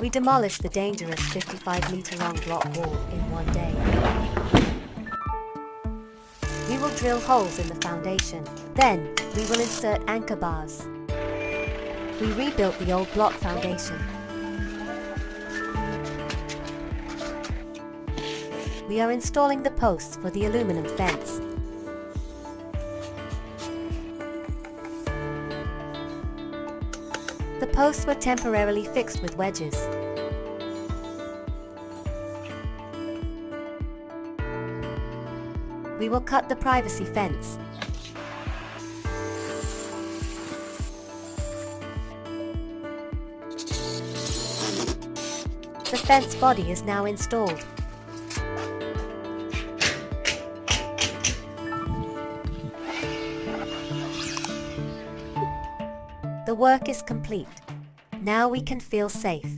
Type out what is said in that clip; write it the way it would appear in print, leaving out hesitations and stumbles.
We demolished the dangerous 55-meter-long block wall in one day. We will drill holes in the foundation. Then, we will insert anchor bars. We rebuilt the old block foundation. We are installing the posts for the aluminum fence. The posts were temporarily fixed with wedges. We will cut the privacy fence. The fence body is now installed. The work is complete. Now we can feel safe.